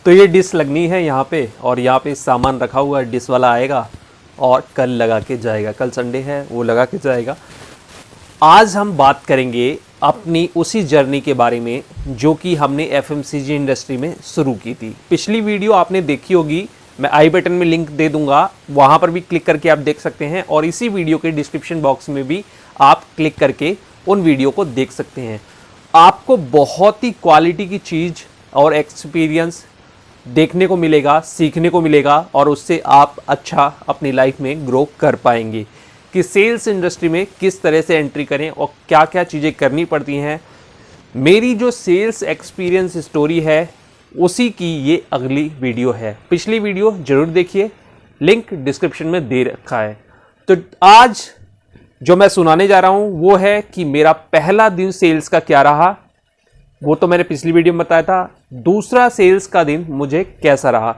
तो ये डिश लगनी है यहाँ पे, और यहाँ पे सामान रखा हुआ है। डिश वाला आएगा और कल लगा के जाएगा। कल संडे है, वो लगा के जाएगा। आज हम बात करेंगे अपनी उसी जर्नी के बारे में जो कि हमने एफएमसीजी इंडस्ट्री में शुरू की थी। पिछली वीडियो आपने देखी होगी, मैं आई बटन में लिंक दे दूंगा, वहाँ पर भी क्लिक करके आप देख सकते हैं, और इसी वीडियो के डिस्क्रिप्शन बॉक्स में भी आप क्लिक करके उन वीडियो को देख सकते हैं। आपको बहुत ही क्वालिटी की चीज़ और एक्सपीरियंस देखने को मिलेगा, सीखने को मिलेगा, और उससे आप अच्छा अपनी लाइफ में ग्रो कर पाएंगे कि सेल्स इंडस्ट्री में किस तरह से एंट्री करें और क्या क्या चीज़ें करनी पड़ती हैं। मेरी जो सेल्स एक्सपीरियंस स्टोरी है उसी की ये अगली वीडियो है। पिछली वीडियो ज़रूर देखिए, लिंक डिस्क्रिप्शन में दे रखा है। तो आज जो मैं सुनाने जा रहा हूँ वो है कि मेरा पहला दिन सेल्स का क्या रहा। वो तो मैंने पिछली वीडियो में बताया था। दूसरा सेल्स का दिन मुझे कैसा रहा,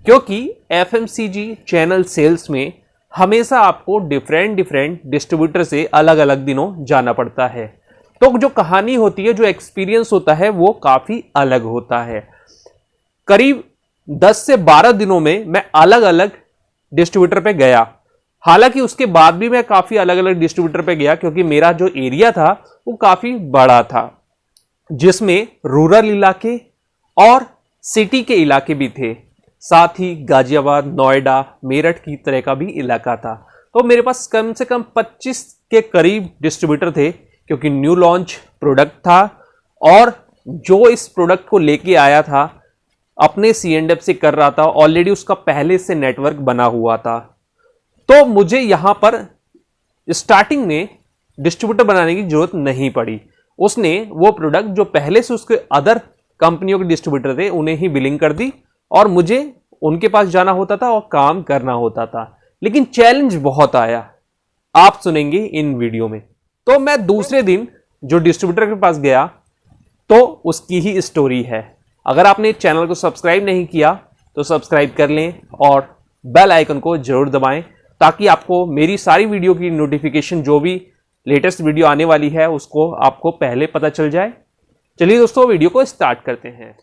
क्योंकि एफएमसीजी चैनल सेल्स में हमेशा आपको डिफरेंट डिस्ट्रीब्यूटर से अलग अलग दिनों जाना पड़ता है। तो जो कहानी होती है, जो एक्सपीरियंस होता है, वो काफ़ी अलग होता है। करीब 10 से 12 दिनों में मैं अलग अलग डिस्ट्रीब्यूटर पे गया। हालांकि उसके बाद भी मैं काफ़ी अलग अलग डिस्ट्रीब्यूटर पे गया, क्योंकि मेरा जो एरिया था वो काफ़ी बड़ा था, जिसमें रूरल इलाके और सिटी के इलाके भी थे, साथ ही गाजियाबाद, नोएडा, मेरठ की तरह का भी इलाका था। तो मेरे पास कम से कम 25 के करीब डिस्ट्रीब्यूटर थे, क्योंकि न्यू लॉन्च प्रोडक्ट था, और जो इस प्रोडक्ट को लेके आया था अपने C&F से कर रहा था, ऑलरेडी उसका पहले से नेटवर्क बना हुआ था। तो मुझे यहाँ पर स्टार्टिंग में डिस्ट्रीब्यूटर बनाने की जरूरत नहीं पड़ी। उसने वो प्रोडक्ट जो पहले से उसके अदर कंपनियों के डिस्ट्रीब्यूटर थे उन्हें ही बिलिंग कर दी, और मुझे उनके पास जाना होता था और काम करना होता था। लेकिन चैलेंज बहुत आया, आप सुनेंगे इन वीडियो में। तो मैं दूसरे दिन जो डिस्ट्रीब्यूटर के पास गया तो उसकी ही स्टोरी है। अगर आपने चैनल को सब्सक्राइब नहीं किया तो सब्सक्राइब कर लें और बेल आइकन को जरूर दबाएं, ताकि आपको मेरी सारी वीडियो की नोटिफिकेशन, जो भी लेटेस्ट वीडियो आने वाली है, उसको आपको पहले पता चल जाए। चलिए दोस्तों, वीडियो को स्टार्ट करते हैं।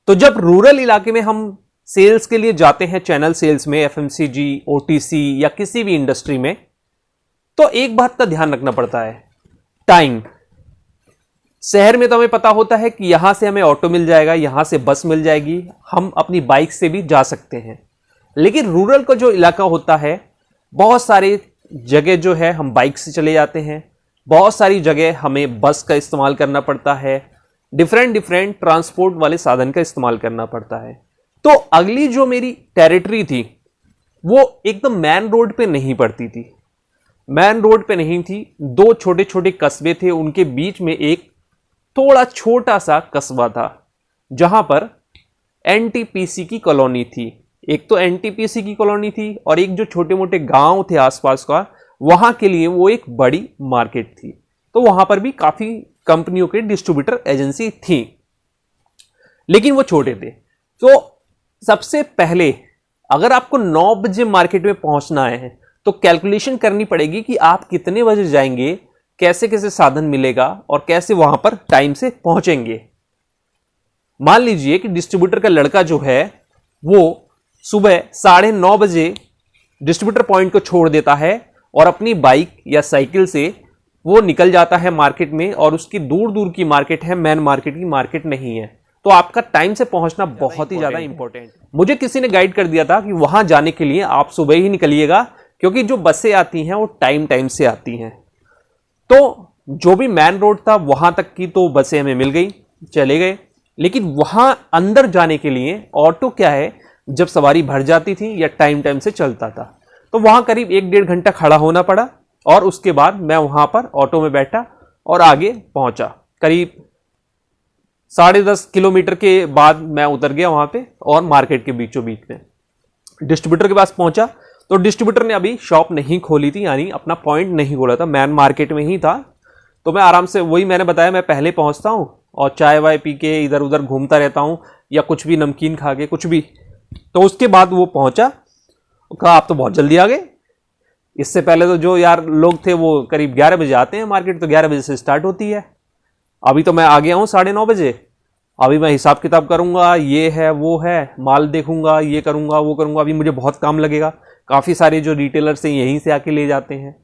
तो जब रूरल इलाके में हम सेल्स के लिए जाते हैं, चैनल सेल्स में, एफएमसीजी, ओटीसी या किसी भी इंडस्ट्री में, तो एक बात का ध्यान रखना पड़ता है, टाइम। शहर में तो हमें पता होता है कि यहां से हमें ऑटो मिल जाएगा, यहां से बस मिल जाएगी, हम अपनी बाइक से भी जा सकते हैं। लेकिन रूरल का जो इलाका होता है, बहुत सारे जगह जो है हम बाइक से चले जाते हैं, बहुत सारी जगह हमें बस का इस्तेमाल करना पड़ता है, डिफरेंट ट्रांसपोर्ट वाले साधन का इस्तेमाल करना पड़ता है। तो अगली जो मेरी टेरिटरी थी वो एकदम मेन रोड पे नहीं पड़ती थी, मेन रोड पे नहीं थी। दो छोटे छोटे कस्बे थे, उनके बीच में एक थोड़ा छोटा सा कस्बा था, जहां पर एनटीपीसी की कॉलोनी थी। एक तो एनटीपीसी की कॉलोनी थी, और एक जो छोटे मोटे गांव थे आसपास का, वहां के लिए वो एक बड़ी मार्केट थी। तो वहां पर भी काफी कंपनियों के डिस्ट्रीब्यूटर एजेंसी थी, लेकिन वो छोटे थे। तो सबसे पहले अगर आपको 9 बजे मार्केट में पहुंचना है तो कैलकुलेशन करनी पड़ेगी कि आप कितने बजे जाएंगे, कैसे कैसे साधन मिलेगा, और कैसे वहां पर टाइम से पहुंचेंगे। मान लीजिए कि डिस्ट्रीब्यूटर का लड़का जो है वो सुबह 9:30 बजे डिस्ट्रीब्यूटर पॉइंट को छोड़ देता है, और अपनी बाइक या साइकिल से वो निकल जाता है मार्केट में, और उसकी दूर दूर की मार्केट है, मेन मार्केट की मार्केट नहीं है। तो आपका टाइम से पहुंचना बहुत ही ज्यादा इंपॉर्टेंट। मुझे किसी ने गाइड कर दिया था कि वहां जाने के लिए आप सुबह ही निकलिएगा, क्योंकि जो बसें आती हैं वो टाइम से आती हैं। तो जो भी मेन रोड था वहां तक की तो बसें हमें मिल गई, चले गए। लेकिन वहां अंदर जाने के लिए ऑटो क्या है, जब सवारी भर जाती थी या टाइम से चलता था, तो वहां करीब 1-1.5 घंटा खड़ा होना पड़ा, और उसके बाद मैं वहां पर ऑटो में बैठा और आगे पहुंचा। करीब 10.5 किलोमीटर के बाद मैं उतर गया वहां पे, और मार्केट के बीचों बीच में डिस्ट्रीब्यूटर के पास पहुंचा। तो डिस्ट्रीब्यूटर ने अभी शॉप नहीं खोली थी, यानी अपना पॉइंट नहीं खोला था, मैन मार्केट में ही था। तो मैं आराम से, वही मैंने बताया, मैं पहले पहुंचता हूं और चाय वाय पी के इधर उधर घूमता रहता हूं, या कुछ भी नमकीन खा के कुछ भी। तो उसके बाद वो पहुंचा, कहा आप तो बहुत जल्दी आ गए। इससे पहले तो जो यार लोग थे वो करीब 11 बजे आते हैं मार्केट, तो 11 बजे से स्टार्ट होती है। अभी तो मैं आ गया हूँ 9:30 बजे, अभी मैं हिसाब किताब करूंगा, ये है वो है, माल देखूंगा, ये करूंगा वो करूंगा, अभी मुझे बहुत काम लगेगा। काफ़ी सारे जो रिटेलर्स हैं यहीं से आके ले जाते हैं।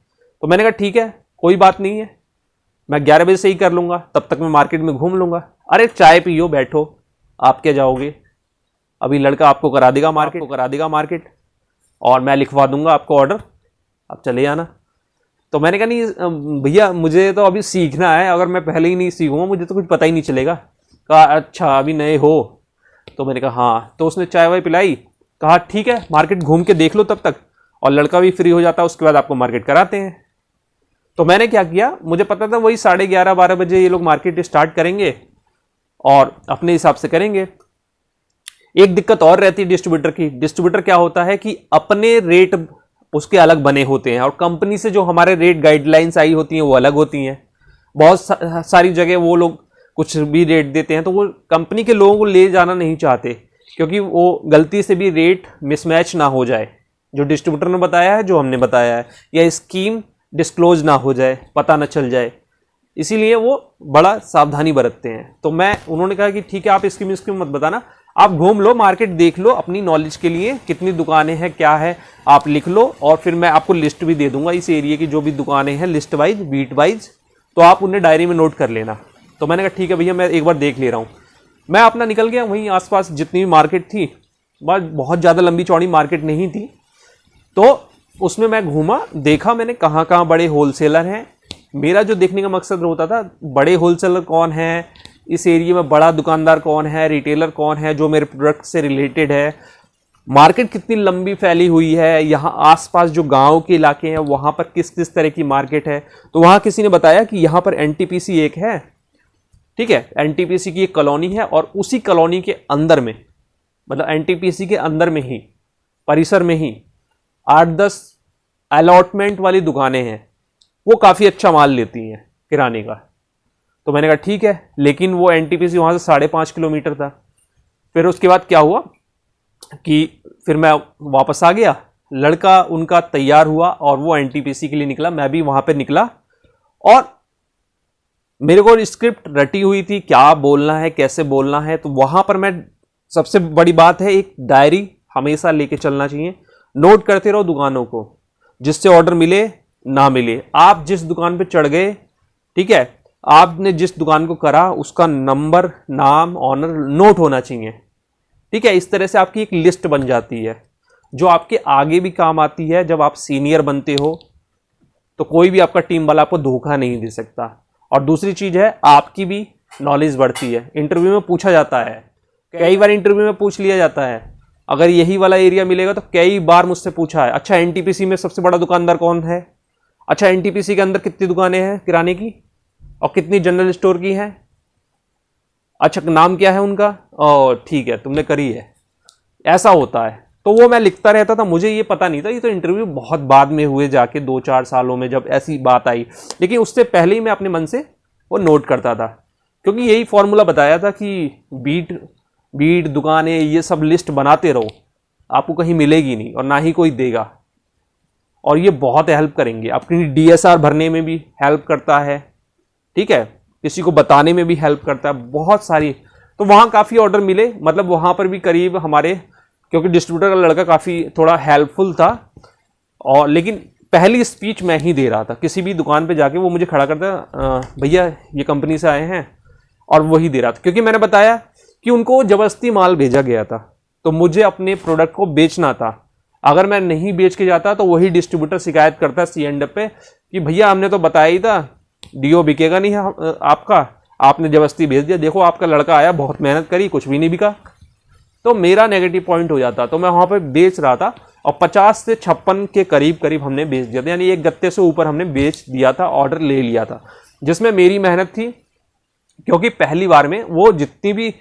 तो मैंने कहा ठीक है, कोई बात नहीं है, मैं 11 बजे से ही कर लूंगा, तब तक मैं मार्केट में घूम लूंगा। अरे चाय पियो, बैठो, आप क्या जाओगे, अभी लड़का आपको करा देगा मार्केट और मैं लिखवा दूंगा आपको ऑर्डर, आप चले आना। तो मैंने कहा नहीं भैया, मुझे तो अभी सीखना है, अगर मैं पहले ही नहीं सीखूंगा मुझे तो कुछ पता ही नहीं चलेगा। कहा अच्छा अभी नए हो? तो मैंने कहा हाँ। तो उसने चाय वाय पिलाई, कहा ठीक है मार्केट घूम के देख लो तब तक, और लड़का भी फ्री हो जाता है, उसके बाद आपको मार्केट कराते हैं। तो मैंने क्या किया, मुझे पता था वही 11:30-12 बजे ये लोग मार्केट स्टार्ट करेंगे और अपने हिसाब से करेंगे। एक दिक्कत और रहती है डिस्ट्रीब्यूटर की। डिस्ट्रीब्यूटर क्या होता है कि अपने रेट उसके अलग बने होते हैं और कंपनी से जो हमारे रेट गाइडलाइंस आई होती हैं वो अलग होती हैं। बहुत सारी जगह वो लोग कुछ भी रेट देते हैं, तो वो कंपनी के लोगों को ले जाना नहीं चाहते, क्योंकि वो गलती से भी रेट मिसमैच ना हो जाए, जो डिस्ट्रीब्यूटर ने बताया है जो हमने बताया है, या स्कीम डिस्क्लोज ना हो जाए, पता ना चल जाए, इसीलिए वो बड़ा सावधानी बरतते हैं। तो उन्होंने कहा कि ठीक है आप स्कीम मत बताना, आप घूम लो, मार्केट देख लो, अपनी नॉलेज के लिए कितनी दुकानें हैं क्या है आप लिख लो, और फिर मैं आपको लिस्ट भी दे दूंगा इस एरिया की जो भी दुकानें हैं, लिस्ट वाइज बीट वाइज, तो आप उन्हें डायरी में नोट कर लेना। तो मैंने कहा ठीक है भैया, मैं एक बार देख ले रहा हूँ। मैं अपना निकल गया, वहीं आसपास जितनी भी मार्केट थी, बहुत ज़्यादा लंबी चौड़ी मार्केट नहीं थी, तो उसमें मैं घूमा, देखा मैंने कहाँ कहाँ बड़े होलसेलर हैं। मेरा जो देखने का मकसद होता था, बड़े होलसेलर कौन है इस एरिया में, बड़ा दुकानदार कौन है, रिटेलर कौन है जो मेरे प्रोडक्ट से रिलेटेड है, मार्केट कितनी लंबी फैली हुई है, यहाँ आसपास जो गांव के इलाके हैं वहाँ पर किस किस तरह की मार्केट है। तो वहाँ किसी ने बताया कि यहाँ पर एनटीपीसी एक है, ठीक है, एनटीपीसी की एक कॉलोनी है, और उसी कॉलोनी के अंदर में, मतलब एनटीपीसी के अंदर में ही, परिसर में ही 8-10 अलॉटमेंट वाली दुकानें हैं, वो काफ़ी अच्छा माल लेती हैं किराने का। तो मैंने कहा ठीक है, लेकिन वो एनटीपीसी वहाँ से 5.5 किलोमीटर था। फिर उसके बाद क्या हुआ कि फिर मैं वापस आ गया, लड़का उनका तैयार हुआ और वो एनटीपीसी के लिए निकला, मैं भी वहाँ पे निकला, और मेरे को स्क्रिप्ट रटी हुई थी क्या बोलना है कैसे बोलना है। तो वहाँ पर मैं, सबसे बड़ी बात है एक डायरी हमेशा लेके चलना चाहिए, नोट करते रहो दुकानों को, जिससे ऑर्डर मिले ना मिले, आप जिस दुकान पे चढ़ गए, ठीक है, आपने जिस दुकान को करा उसका नंबर, नाम, ऑनर नोट होना चाहिए, ठीक है। इस तरह से आपकी एक लिस्ट बन जाती है जो आपके आगे भी काम आती है। जब आप सीनियर बनते हो तो कोई भी आपका टीम वाला आपको धोखा नहीं दे सकता। और दूसरी चीज है, आपकी भी नॉलेज बढ़ती है। इंटरव्यू में पूछा जाता है, कई बार इंटरव्यू में पूछ लिया जाता है, अगर यही वाला एरिया मिलेगा तो कई बार मुझसे पूछा है, अच्छा एनटीपीसी में सबसे बड़ा दुकानदार कौन है, अच्छा एनटीपीसी के अंदर कितनी दुकानें हैं किराने की और कितनी जनरल स्टोर की हैं, अच्छा नाम क्या है उनका, और ठीक है तुमने करी है, ऐसा होता है। तो वो मैं लिखता रहता था, मुझे ये पता नहीं था, ये तो इंटरव्यू बहुत बाद में हुए जाके 2-4 सालों में जब ऐसी बात आई, लेकिन उससे पहले ही मैं अपने मन से वो नोट करता था, क्योंकि यही फॉर्मूला बताया था कि बीट दुकानें ये सब लिस्ट बनाते रहो, आपको कहीं मिलेगी नहीं और ना ही कोई देगा, और ये बहुत हेल्प करेंगे। अपनी डीएसआर भरने में भी हेल्प करता है, ठीक है, किसी को बताने में भी हेल्प करता है, बहुत सारी। तो वहाँ काफ़ी ऑर्डर मिले, मतलब वहाँ पर भी करीब हमारे, क्योंकि डिस्ट्रीब्यूटर का लड़का काफ़ी थोड़ा हेल्पफुल था, और लेकिन पहली स्पीच मैं ही दे रहा था। किसी भी दुकान पे जाके वो मुझे खड़ा करता, भैया ये कंपनी से आए हैं, और वही दे रहा था, क्योंकि मैंने बताया कि उनको जबरदस्ती माल भेजा गया था, तो मुझे अपने प्रोडक्ट को बेचना था। अगर मैं नहीं बेच के जाता तो वही डिस्ट्रीब्यूटर शिकायत करता C&F पे कि भैया हमने तो बताया ही था डीओ बिकेगा नहीं है आपका, आपने जबरदस्ती भेज दिया, देखो आपका लड़का आया, बहुत मेहनत करी, कुछ भी नहीं बिका। तो मेरा नेगेटिव पॉइंट हो जाता। तो मैं वहाँ पे बेच रहा था, और 50 से 56 के करीब हमने बेच दिया था, यानी एक गत्ते से ऊपर हमने बेच दिया था, ऑर्डर ले लिया था, जिसमें मेरी मेहनत थी, क्योंकि पहली बार में वो जितनी भी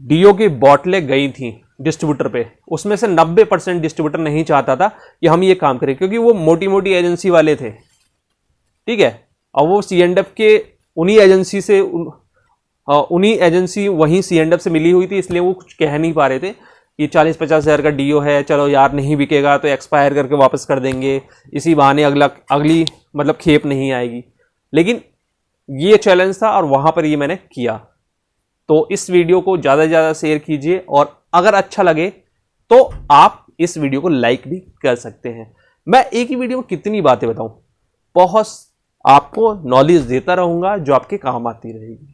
डीओ की बॉटलें गई थी डिस्ट्रीब्यूटर पे, उसमें से 90% डिस्ट्रीब्यूटर नहीं चाहता था कि हम ये काम करें, क्योंकि वो मोटी मोटी एजेंसी वाले थे, ठीक है, और वो C&F के उन्हीं एजेंसी से उन्हीं एजेंसी वहीं C&F से मिली हुई थी, इसलिए वो कुछ कह नहीं पा रहे थे कि 40-50 हज़ार का डीओ है, चलो यार नहीं बिकेगा तो एक्सपायर करके वापस कर देंगे, इसी बहाने अगली मतलब खेप नहीं आएगी। लेकिन ये चैलेंज था और वहाँ पर ये मैंने किया। तो इस वीडियो को ज़्यादा से ज़्यादा शेयर कीजिए और अगर अच्छा लगे तो आप इस वीडियो को लाइक भी कर सकते हैं। मैं एक ही वीडियो में कितनी बातें बताऊं, बहुत आपको नॉलेज देता रहूंगा जो आपके काम आती रहेगी।